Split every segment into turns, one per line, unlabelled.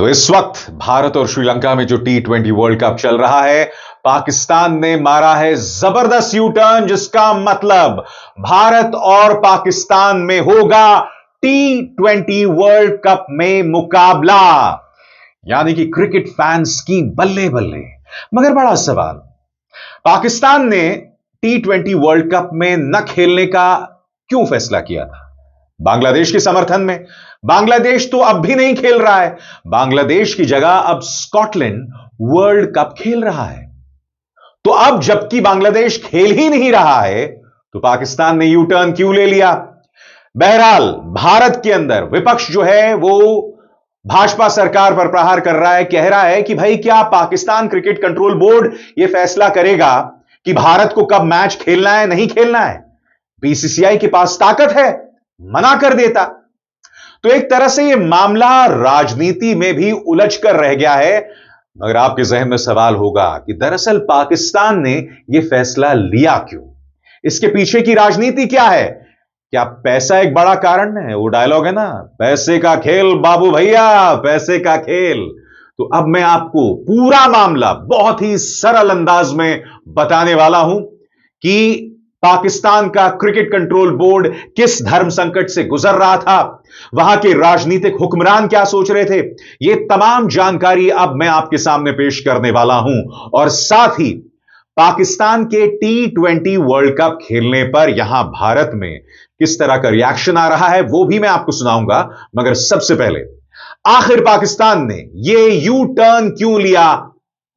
तो इस वक्त भारत और श्रीलंका में जो T20 वर्ल्ड कप चल रहा है, पाकिस्तान ने मारा है जबरदस्त यू टर्न, जिसका मतलब भारत और पाकिस्तान में होगा T20 वर्ल्ड कप में मुकाबला, यानी कि क्रिकेट फैंस की बल्ले बल्ले। मगर बड़ा सवाल, पाकिस्तान ने T20 वर्ल्ड कप में न खेलने का क्यों फैसला किया था? बांग्लादेश के समर्थन में। बांग्लादेश तो अब भी नहीं खेल रहा है, बांग्लादेश की जगह अब स्कॉटलैंड वर्ल्ड कप खेल रहा है। तो अब जबकि बांग्लादेश खेल ही नहीं रहा है, तो पाकिस्तान ने यू टर्न क्यों ले लिया? बहरहाल भारत के अंदर विपक्ष जो है वो भाजपा सरकार पर प्रहार कर रहा है, कह रहा है कि भाई क्या पाकिस्तान क्रिकेट कंट्रोल बोर्ड यह फैसला करेगा कि भारत को कब मैच खेलना है, नहीं खेलना है? बीसीसीआई के पास ताकत है, मना कर देता। तो एक तरह से यह मामला राजनीति में भी उलझ कर रह गया है। मगर आपके जहन में सवाल होगा कि दरअसल पाकिस्तान ने यह फैसला लिया क्यों? इसके पीछे की राजनीति क्या है? क्या पैसा एक बड़ा कारण है? वो डायलॉग है ना, पैसे का खेल बाबू भैया, पैसे का खेल। तो अब मैं आपको पूरा मामला बहुत ही सरल अंदाज में बताने वाला हूं कि पाकिस्तान का क्रिकेट कंट्रोल बोर्ड किस धर्म संकट से गुजर रहा था, वहां के राजनीतिक हुक्मरान क्या सोच रहे थे। यह तमाम जानकारी अब मैं आपके सामने पेश करने वाला हूं, और साथ ही पाकिस्तान के T20 वर्ल्ड कप खेलने पर यहां भारत में किस तरह का रिएक्शन आ रहा है वो भी मैं आपको सुनाऊंगा। मगर सबसे पहले आखिर पाकिस्तान ने यह यू टर्न क्यों लिया,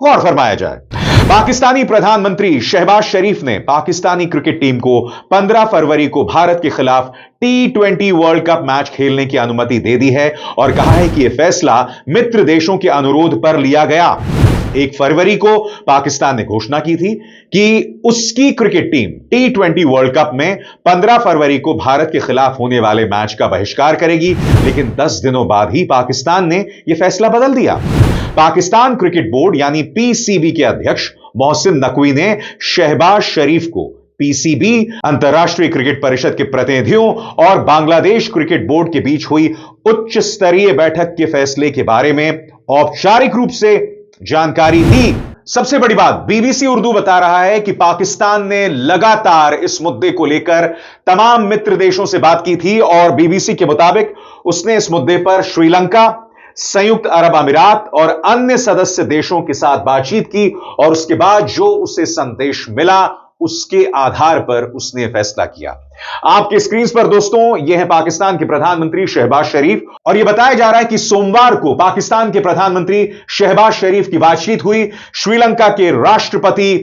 गौर फरमाया जाए। पाकिस्तानी प्रधानमंत्री शहबाज शरीफ ने पाकिस्तानी क्रिकेट टीम को 15 फरवरी को भारत के खिलाफ T20 वर्ल्ड कप मैच खेलने की अनुमति दे दी है और कहा है कि यह फैसला मित्र देशों के अनुरोध पर लिया गया। 1 फरवरी को पाकिस्तान ने घोषणा की थी कि उसकी cricket team T20 world cup में 15 फरवरी को भारत के खिलाफ होने वाले मैच का बहिष्कार करेगी, लेकिन 10 दिनों बाद ही पाकिस्तान ने यह फैसला बदल दिया। पाकिस्तान क्रिकेट बोर्ड यानी पीसीबी के अध्यक्ष मोहसिन नकवी ने शहबाज शरीफ को पीसीबी, अंतर्राष्ट्रीय क्रिकेट परिषद के प्रतिनिधियों और बांग्लादेश क्रिकेट बोर्ड के बीच हुई उच्च स्तरीय बैठक के फैसले के बारे में औपचारिक रूप से जानकारी दी। सबसे बड़ी बात, बीबीसी उर्दू बता रहा है कि पाकिस्तान ने लगातार इस मुद्दे को लेकर तमाम मित्र देशों से बात की थी और बीबीसी के मुताबिक उसने इस मुद्दे पर श्रीलंका, संयुक्त अरब अमीरात और अन्य सदस्य देशों के साथ बातचीत की, और उसके बाद जो उसे संदेश मिला उसके आधार पर उसने फैसला किया। आपके स्क्रीन पर दोस्तों यह है पाकिस्तान के प्रधानमंत्री शहबाज शरीफ, और यह बताया जा रहा है कि सोमवार को पाकिस्तान के प्रधानमंत्री शहबाज शरीफ की बातचीत हुई श्रीलंका के राष्ट्रपति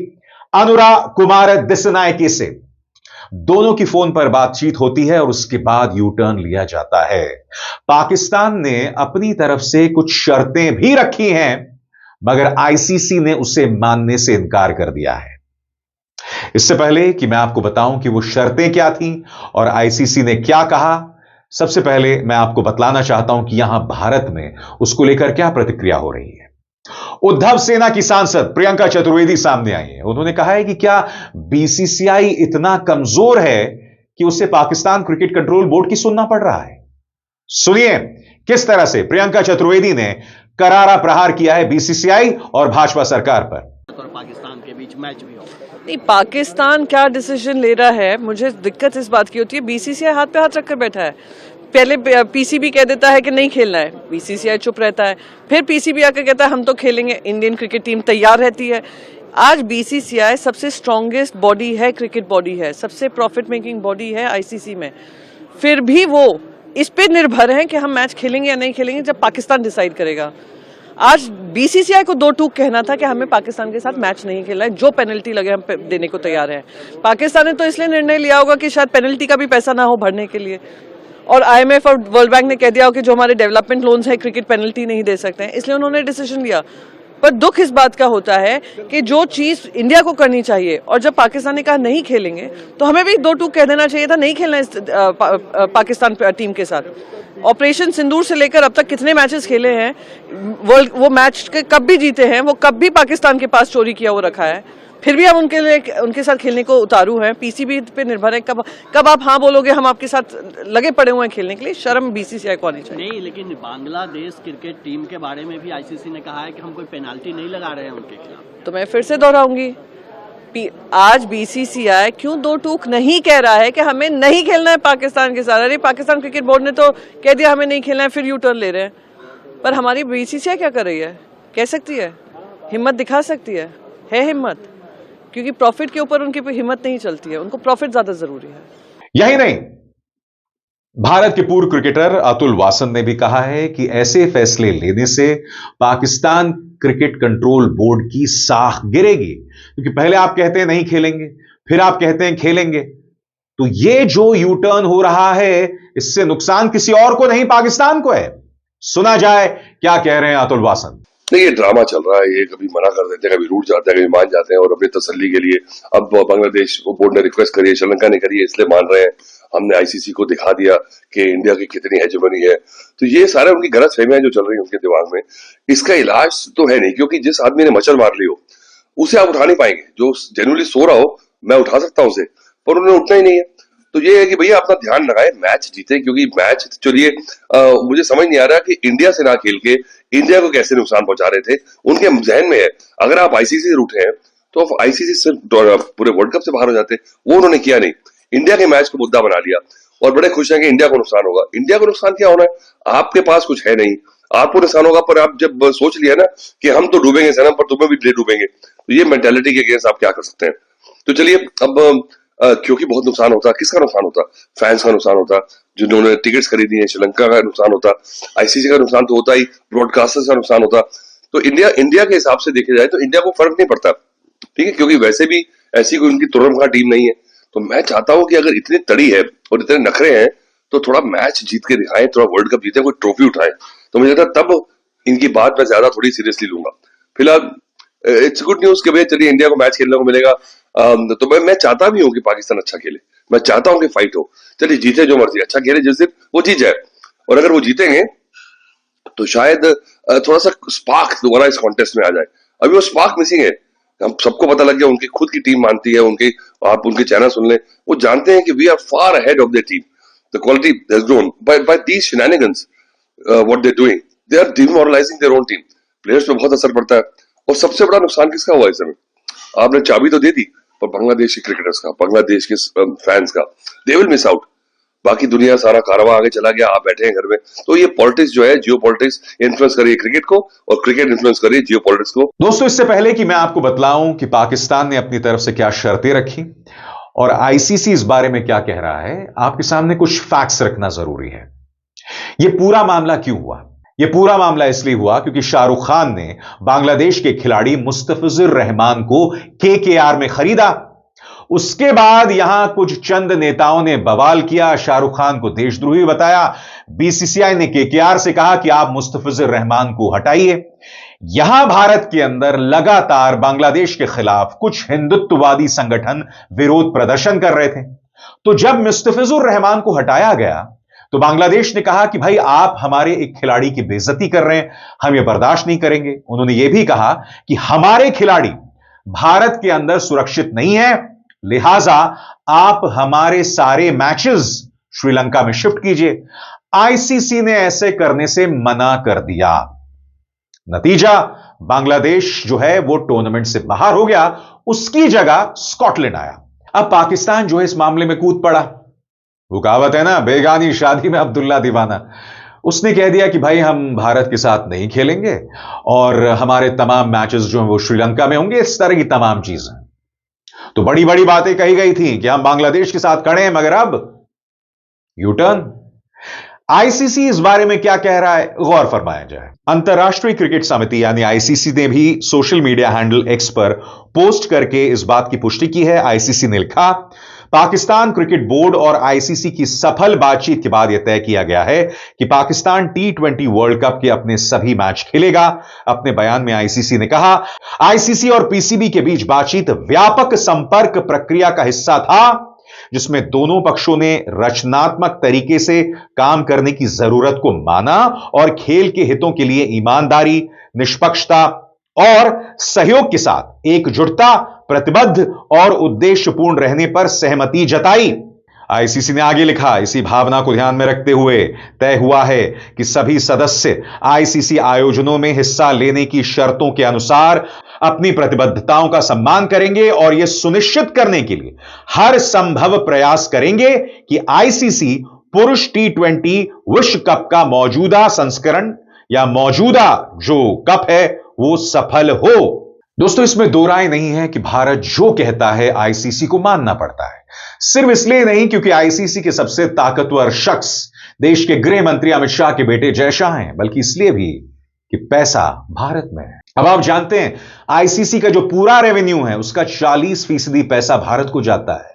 अनुरा कुमार दिसनायके से। दोनों की फोन पर बातचीत होती है और उसके बाद यू टर्न लिया जाता है। पाकिस्तान ने अपनी तरफ से कुछ शर्तें भी रखी हैं, मगर आईसीसी ने उसे मानने से इनकार कर दिया है। इससे पहले कि मैं आपको बताऊं कि वो शर्तें क्या थीं और आईसीसी ने क्या कहा, सबसे पहले मैं आपको बतलाना चाहता हूं कि यहां भारत में उसको लेकर क्या प्रतिक्रिया हो रही है। उद्धव सेना की सांसद प्रियंका चतुर्वेदी सामने आई है। उन्होंने कहा है कि क्या बीसीसीआई इतना कमजोर है कि उसे पाकिस्तान क्रिकेट कंट्रोल बोर्ड की सुनना पड़ रहा है। सुनिए किस तरह से प्रियंका चतुर्वेदी ने करारा प्रहार किया है बीसीसीआई और भाजपा सरकार पर।
पाकिस्तान के बीच मैच भी हो,
नहीं, पाकिस्तान क्या डिसीजन ले रहा है, मुझे दिक्कत इस बात की होती है, बीसीसीआई हाथ पे हाथ रखकर बैठा है। पहले पीसीबी कह देता है कि नहीं खेलना है, बीसीसीआई चुप रहता है, फिर पीसीबी आकर कहता है हम तो खेलेंगे, इंडियन क्रिकेट टीम तैयार रहती है। आज बीसीसीआई सबसे स्ट्रॉन्गेस्ट बॉडी है, क्रिकेट बॉडी है, सबसे प्रॉफिट मेकिंग बॉडी है आईसीसी में, फिर भी वो इस पे निर्भर है कि हम मैच खेलेंगे या नहीं खेलेंगे जब पाकिस्तान डिसाइड करेगा। आज बीसीसीआई को 2 टूक कहना था कि हमें पाकिस्तान के साथ मैच नहीं खेलना है, जो पेनल्टी लगे हम देने को तैयार हैं। पाकिस्तान ने तो इसलिए निर्णय लिया होगा कि शायद पेनल्टी का भी पैसा ना हो भरने के लिए, और आईएमएफ और वर्ल्ड बैंक ने कह दिया हो कि जो हमारे डेवलपमेंट लोन्स हैं क्रिकेट पेनल्टी नहीं दे सकते हैं, इसलिए उन्होंने डिसीजन लिया। पर दुख इस बात का होता है कि जो चीज इंडिया को करनी चाहिए, और जब पाकिस्तान ने कहा नहीं खेलेंगे तो हमें भी 2 टूक कह देना चाहिए था, नहीं खेलना इस पाकिस्तान टीम के साथ। ऑपरेशन सिंदूर से लेकर अब तक कितने मैचेस खेले हैं, वो मैच कब भी जीते हैं, वो कब भी पाकिस्तान के पास चोरी किया वो रखा है। फिर भी हम उनके साथ खेलने को उतारू हैं। पीसीबी पे निर्भर है कब आप हाँ बोलोगे। हम आपके साथ लगे पड़े हुए हैं खेलने के लिए। शर्म बीसीसीआई को आनी चाहिए।
नहीं, लेकिन बांग्लादेश क्रिकेट टीम के बारे में भी आईसीसी ने कहा है कि हम कोई पेनाल्टी नहीं लगा रहे हैं उनके खिलाफ।
तो मैं फिर से दोहराऊंगी, आज बीसीसीआई क्यों दो टूक नहीं कह रहा है कि हमें नहीं खेलना है पाकिस्तान के साथ। अरे पाकिस्तान क्रिकेट बोर्ड ने तो कह दिया हमें नहीं खेलना है, फिर यू टर्न ले रहे हैं। पर हमारी बीसीसीआई क्या कर रही है? कह सकती है, हिम्मत दिखा सकती है हिम्मत, क्योंकि प्रॉफिट के ऊपर उनकी हिम्मत नहीं चलती है। उनको प्रॉफिट ज्यादा जरूरी है।
यही नहीं, भारत के पूर्व क्रिकेटर अतुल वासन ने भी कहा है कि ऐसे फैसले लेने से पाकिस्तान क्रिकेट कंट्रोल बोर्ड की साख गिरेगी, क्योंकि पहले आप कहते हैं नहीं खेलेंगे, फिर आप कहते हैं खेलेंगे। तो ये जो यू टर्न हो रहा है, इससे नुकसान किसी और को नहीं, पाकिस्तान को है। सुना जाए क्या कह रहे हैं अतुल वासन।
नहीं, ये ड्रामा चल रहा है। ये कभी मना कर देते हैं, कभी रूठ जाते हैं, कभी मान जाते हैं, और अपनी तसल्ली के लिए अब बांग्लादेश बोर्ड ने रिक्वेस्ट करी है, श्रीलंका ने करी है, इसलिए मान रहे हैं। हमने आईसीसी को दिखा दिया कि इंडिया की कितनी हेजेमनी है। तो ये सारे उनकी गलतफहमियां जो चल रही है उनके दिमाग में, इसका इलाज तो है नहीं, क्योंकि जिस आदमी ने मच्छर मार ली हो उसे आप उठा नहीं पाएंगे। जो जेन्युइनली सो रहा हो मैं उठा सकता हूं उसे, पर उन्हें उठना ही नहीं है। तो ये है कि भैया अपना ध्यान लगाए, मैच जीते, क्योंकि मैच चलिए मुझे समझ नहीं आ रहा कि इंडिया से ना खेल के इंडिया को कैसे नुकसान पहुंचा रहे थे। उनके जहन में है अगर आप आईसीसी से रूठे हैं तो आईसीसी से पूरे वर्ल्ड कप से बाहर हो जाते। वो उन्होंने किया नहीं, इंडिया के मैच को मुद्दा बना लिया और बड़े खुश हैं कि इंडिया को नुकसान होगा। इंडिया को नुकसान क्या होना है? आपके पास कुछ है नहीं, आपको नुकसान होगा। पर आप जब सोच लिया ना कि हम तो डूबेंगे सनम, पर तुम्हें भी ले डूबेंगे, तो ये मेंटालिटी के अगेंस्ट आप क्या कर सकते हैं? तो चलिए अब क्योंकि बहुत नुकसान होता, किसका नुकसान होता? फैंस का नुकसान होता, जिन्होंने टिकट्स खरीदी है। श्रीलंका का नुकसान होता, आईसीसी का नुकसान तो होता ही, ब्रॉडकास्टर्स का नुकसान होता। तो इंडिया के हिसाब से देखा जाए तो इंडिया को फर्क नहीं पड़ता, ठीक है, क्योंकि वैसे भी ऐसी कोई उनकी तुरंत टीम नहीं है। तो मैं चाहता हूं कि अगर इतनी तड़ी है और इतने नखरे हैं तो थोड़ा मैच जीत के दिखाएं, थोड़ा वर्ल्ड कप जीते, कोई ट्रॉफी उठाएं। तो मुझे लगता है तब इनकी बात मैं ज्यादा थोड़ी सीरियसली लूंगा। फिलहाल इट्स गुड न्यूज कि भैया चलिए इंडिया को मैच खेलने को मिलेगा। तो मैं चाहता भी हूँ कि पाकिस्तान अच्छा खेले, मैं चाहता हूँ कि फाइट हो। चलिए जीते जो मर्जी, अच्छा खेले जिस दिन वो जीत जाए। और अगर वो जीतेंगे तो शायद थोड़ा सा स्पार्क दोबारा इस कॉन्टेस्ट में आ जाए। अभी वो स्पार्क मिसिंग है। हम सबको पता लग गया, उनकी खुद की टीम मानती है, आप उनके चैनल सुन लें, वो जानते हैं कि we are far ahead of the team. The quality has grown by these shenanigans what they doing, they are demoralising their own team. Players पे बहुत असर पड़ता है। और सबसे बड़ा नुकसान किसका हुआ इस समय? आपने चाबी तो दे दी, पर बांग्लादेश के क्रिकेटर्स का, बांग्लादेश के फैंस का, दे विल मिस आउट। बाकी दुनिया सारा कारवां आगे चला गया, आप बैठे हैं घर में। तो ये पॉलिटिक्स जो है, जियो पॉलिटिक्स इन्फ्लुएंस कर रही है क्रिकेट को, और क्रिकेट इन्फ्लुएंस कर रही है जियो पॉलिटिक्स को।
दोस्तों, इससे पहले कि मैं आपको बतलाऊं कि पाकिस्तान ने अपनी तरफ से क्या शर्तें रखी और आईसीसी इस बारे में क्या कह रहा है, आपके सामने कुछ फैक्ट्स रखना जरूरी है। यह पूरा मामला क्यों हुआ? यह पूरा मामला इसलिए हुआ क्योंकि शाहरुख खान ने बांग्लादेश के खिलाड़ी मुस्तफिजुर रहमान को केकेआर में खरीदा। उसके बाद यहां कुछ चंद नेताओं ने बवाल किया, शाहरुख खान को देशद्रोही बताया। बीसीसीआई ने केकेआर से कहा कि आप मुस्तफिजुर रहमान को हटाइए। यहां भारत के अंदर लगातार बांग्लादेश के खिलाफ कुछ हिंदुत्ववादी संगठन विरोध प्रदर्शन कर रहे थे। तो जब मुस्तफिजुर रहमान को हटाया गया तो बांग्लादेश ने कहा कि भाई आप हमारे एक खिलाड़ी की बेइज्जती कर रहे हैं, हम यह बर्दाश्त नहीं करेंगे। उन्होंने यह भी कहा कि हमारे खिलाड़ी भारत के अंदर सुरक्षित नहीं है, लिहाजा आप हमारे सारे मैचेस श्रीलंका में शिफ्ट कीजिए। आईसीसी ने ऐसे करने से मना कर दिया। नतीजा, बांग्लादेश जो है वो टूर्नामेंट से बाहर हो गया, उसकी जगह स्कॉटलैंड आया। अब पाकिस्तान जो है इस मामले में कूद पड़ा। वो कहावत है ना, बेगानी शादी में अब्दुल्ला दीवाना। उसने कह दिया कि भाई हम भारत के साथ नहीं खेलेंगे और हमारे तमाम मैचेस जो हैं वो श्रीलंका में होंगे, इस तरह की तमाम चीजें। तो बड़ी बड़ी बातें कही गई थी कि हम बांग्लादेश के साथ खड़े हैं, मगर अब यू टर्न। आईसीसी इस बारे में क्या कह रहा है, गौर फरमाया जाए। अंतरराष्ट्रीय क्रिकेट समिति यानी आईसीसी ने भी सोशल मीडिया हैंडल एक्स पर पोस्ट करके इस बात की पुष्टि की है। आईसीसी ने लिखा, पाकिस्तान क्रिकेट बोर्ड और आईसीसी की सफल बातचीत के बाद यह तय किया गया है कि पाकिस्तान T20 वर्ल्ड कप के अपने सभी मैच खेलेगा। अपने बयान में आईसीसी ने कहा, आईसीसी और पीसीबी के बीच बातचीत व्यापक संपर्क प्रक्रिया का हिस्सा था, जिसमें दोनों पक्षों ने रचनात्मक तरीके से काम करने की जरूरत को माना और खेल के हितों के लिए ईमानदारी, निष्पक्षता और सहयोग के साथ एकजुटता प्रतिबद्ध और उद्देश्यपूर्ण रहने पर सहमति जताई। आईसीसी ने आगे लिखा, इसी भावना को ध्यान में रखते हुए तय हुआ है कि सभी सदस्य आईसीसी आयोजनों में हिस्सा लेने की शर्तों के अनुसार अपनी प्रतिबद्धताओं का सम्मान करेंगे और यह सुनिश्चित करने के लिए हर संभव प्रयास करेंगे कि आईसीसी पुरुष T20 विश्व कप का मौजूदा संस्करण या मौजूदा जो कप है वो सफल हो। दोस्तों, इसमें दो राय नहीं है कि भारत जो कहता है आईसीसी को मानना पड़ता है। सिर्फ इसलिए नहीं क्योंकि आईसीसी के सबसे ताकतवर शख्स देश के गृह मंत्री अमित शाह के बेटे जय शाह हैं, बल्कि इसलिए भी कि पैसा भारत में है। अब आप जानते हैं आईसीसी का जो पूरा रेवेन्यू है उसका 40% पैसा भारत को जाता है।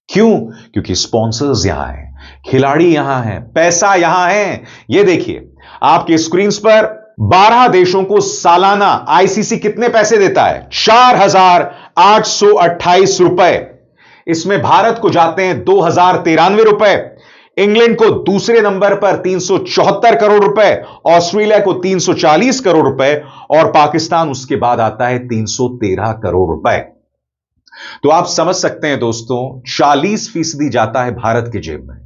क्यों? क्योंकि स्पॉन्सर्स यहां हैं, खिलाड़ी यहां हैं, पैसा यहां है। यह देखिए आपके स्क्रीन पर 12 देशों को सालाना आईसीसी कितने पैसे देता है? 4,828 रुपए। इसमें भारत को जाते हैं 2,093 रुपए, इंग्लैंड को दूसरे नंबर पर 374 करोड़ रुपए, ऑस्ट्रेलिया को 340 करोड़ रुपए और पाकिस्तान उसके बाद आता है 313 करोड़ रुपए। तो आप समझ सकते हैं दोस्तों, 40% जाता है भारत की जेब में।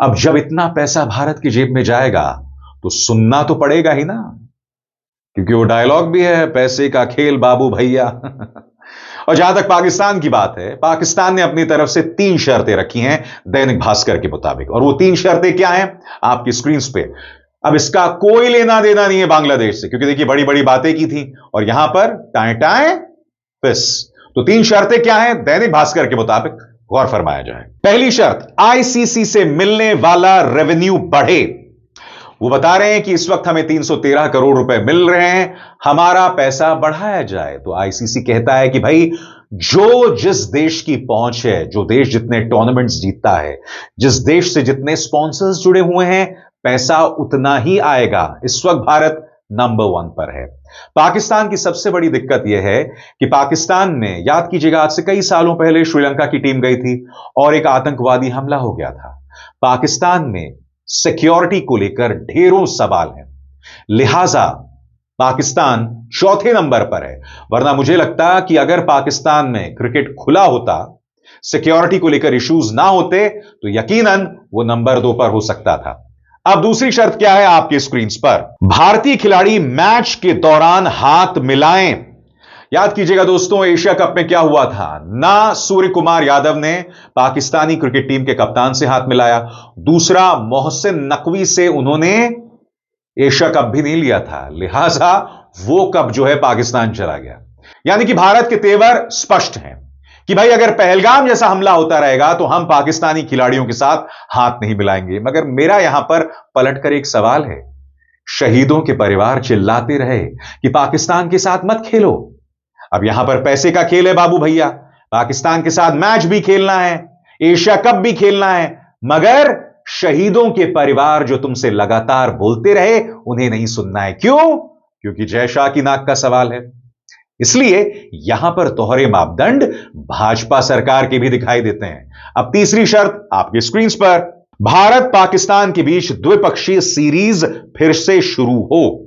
अब जब इतना पैसा भारत की जेब में जाएगा तो सुनना तो पड़ेगा ही ना, क्योंकि वो डायलॉग भी है, पैसे का खेल बाबू भैया। और जहां तक पाकिस्तान की बात है, पाकिस्तान ने अपनी तरफ से 3 शर्तें रखी हैं दैनिक भास्कर के मुताबिक, और वो 3 शर्तें क्या हैं आपकी स्क्रीन पे। अब इसका कोई लेना देना नहीं है बांग्लादेश से, क्योंकि देखिए बड़ी बड़ी बातें की थी और यहां पर टाए टाए फिस। तो 3 शर्तें क्या हैं दैनिक भास्कर के मुताबिक, गौर फरमाया जाए। पहली शर्त, आईसीसी से मिलने वाला रेवेन्यू बढ़े। वो बता रहे हैं कि इस वक्त हमें 313 करोड़ रुपए मिल रहे हैं, हमारा पैसा बढ़ाया जाए। तो आईसीसी कहता है कि भाई जो जिस देश की पहुंच है, जो देश जितने टूर्नामेंट्स जीतता है, जिस देश से जितने स्पॉन्सर्स जुड़े हुए हैं, पैसा उतना ही आएगा। इस वक्त भारत नंबर 1 पर है। पाकिस्तान की सबसे बड़ी दिक्कत यह है कि पाकिस्तान में, याद कीजिएगा, आज से कई सालों पहले श्रीलंका की टीम गई थी और एक आतंकवादी हमला हो गया था। पाकिस्तान में सिक्योरिटी को लेकर ढेरों सवाल हैं, लिहाजा पाकिस्तान चौथे नंबर पर है। वरना मुझे लगता कि अगर पाकिस्तान में क्रिकेट खुला होता, सिक्योरिटी को लेकर इश्यूज ना होते, तो यकीनन वो नंबर 2 पर हो सकता था। अब दूसरी शर्त क्या है आपकी स्क्रीन पर, भारतीय खिलाड़ी मैच के दौरान हाथ मिलाएं। याद कीजिएगा दोस्तों, एशिया कप में क्या हुआ था, ना सूर्य कुमार यादव ने पाकिस्तानी क्रिकेट टीम के कप्तान से हाथ मिलाया, दूसरा मोहसिन नकवी से उन्होंने एशिया कप भी नहीं लिया था, लिहाजा वो कप जो है पाकिस्तान चला गया। यानी कि भारत के तेवर स्पष्ट हैं कि भाई अगर पहलगाम जैसा हमला होता रहेगा तो हम पाकिस्तानी खिलाड़ियों के साथ हाथ नहीं मिलाएंगे। मगर मेरा यहां पर पलटकर एक सवाल है, शहीदों के परिवार चिल्लाते रहे कि पाकिस्तान के साथ मत खेलो। अब यहां पर पैसे का खेल है बाबू भैया, पाकिस्तान के साथ मैच भी खेलना है, एशिया कप भी खेलना है, मगर शहीदों के परिवार जो तुमसे लगातार बोलते रहे उन्हें नहीं सुनना है। क्यों? क्योंकि जय शाह की नाक का सवाल है। इसलिए यहां पर दोहरे मापदंड भाजपा सरकार के भी दिखाई देते हैं। अब तीसरी शर्त आपकी स्क्रीन पर, भारत पाकिस्तान के बीच द्विपक्षीय सीरीज फिर से शुरू हो।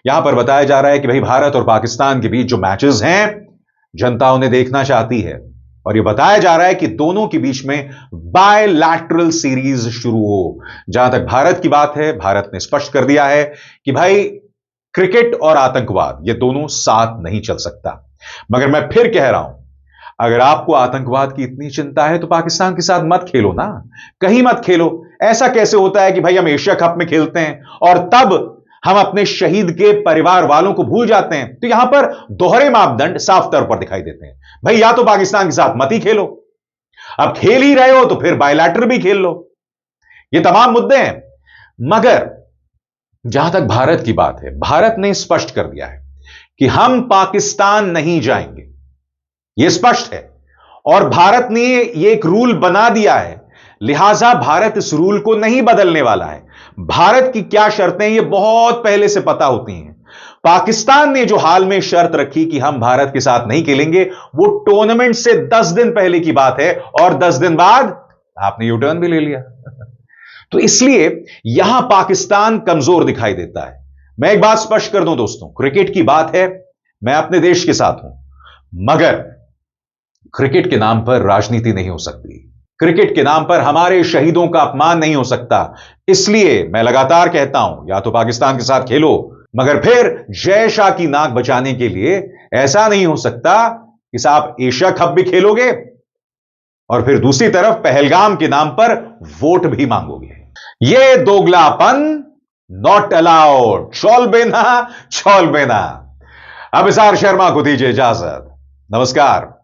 यहां पर बताया जा रहा है कि भाई भारत और पाकिस्तान के बीच जो मैचेस हैं जनता उन्हें देखना चाहती है, और यह बताया जा रहा है कि दोनों के बीच में बायलैटरल सीरीज शुरू हो। जहां तक भारत की बात है, भारत ने स्पष्ट कर दिया है कि भाई क्रिकेट और आतंकवाद ये दोनों साथ नहीं चल सकता। मगर मैं फिर कह रहा हूं, अगर आपको आतंकवाद की इतनी चिंता है तो पाकिस्तान के साथ मत खेलो ना, कहीं मत खेलो। ऐसा कैसे होता है कि भाई हम एशिया कप में खेलते हैं और तब हम अपने शहीद के परिवार वालों को भूल जाते हैं? तो यहां पर दोहरे मापदंड साफ तौर पर दिखाई देते हैं। भाई या तो पाकिस्तान के साथ मत ही खेलो, अब खेल ही रहे हो तो फिर बायलैटरल भी खेल लो। ये तमाम मुद्दे हैं। मगर जहां तक भारत की बात है, भारत ने स्पष्ट कर दिया है कि हम पाकिस्तान नहीं जाएंगे, यह स्पष्ट है। और भारत ने यह एक रूल बना दिया है, लिहाजा भारत इस रूल को नहीं बदलने वाला है। भारत की क्या शर्तें ये बहुत पहले से पता होती हैं। पाकिस्तान ने जो हाल में शर्त रखी कि हम भारत के साथ नहीं खेलेंगे, वो टूर्नामेंट से 10 दिन पहले की बात है, और 10 दिन बाद आपने यू टर्न भी ले लिया। तो इसलिए यहां पाकिस्तान कमजोर दिखाई देता है। मैं एक बात स्पष्ट कर दूं दोस्तों, क्रिकेट की बात है, मैं अपने देश के साथ हूं, मगर क्रिकेट के नाम पर राजनीति नहीं हो सकती, क्रिकेट के नाम पर हमारे शहीदों का अपमान नहीं हो सकता। इसलिए मैं लगातार कहता हूं, या तो पाकिस्तान के साथ खेलो, मगर फिर जय शाह की नाक बचाने के लिए ऐसा नहीं हो सकता कि आप एशिया कप भी खेलोगे और फिर दूसरी तरफ पहलगाम के नाम पर वोट भी मांगोगे। यह दोगलापन नॉट अलाउड। चौल बेना। अब इसार शर्मा को दीजिए इजाजत। नमस्कार।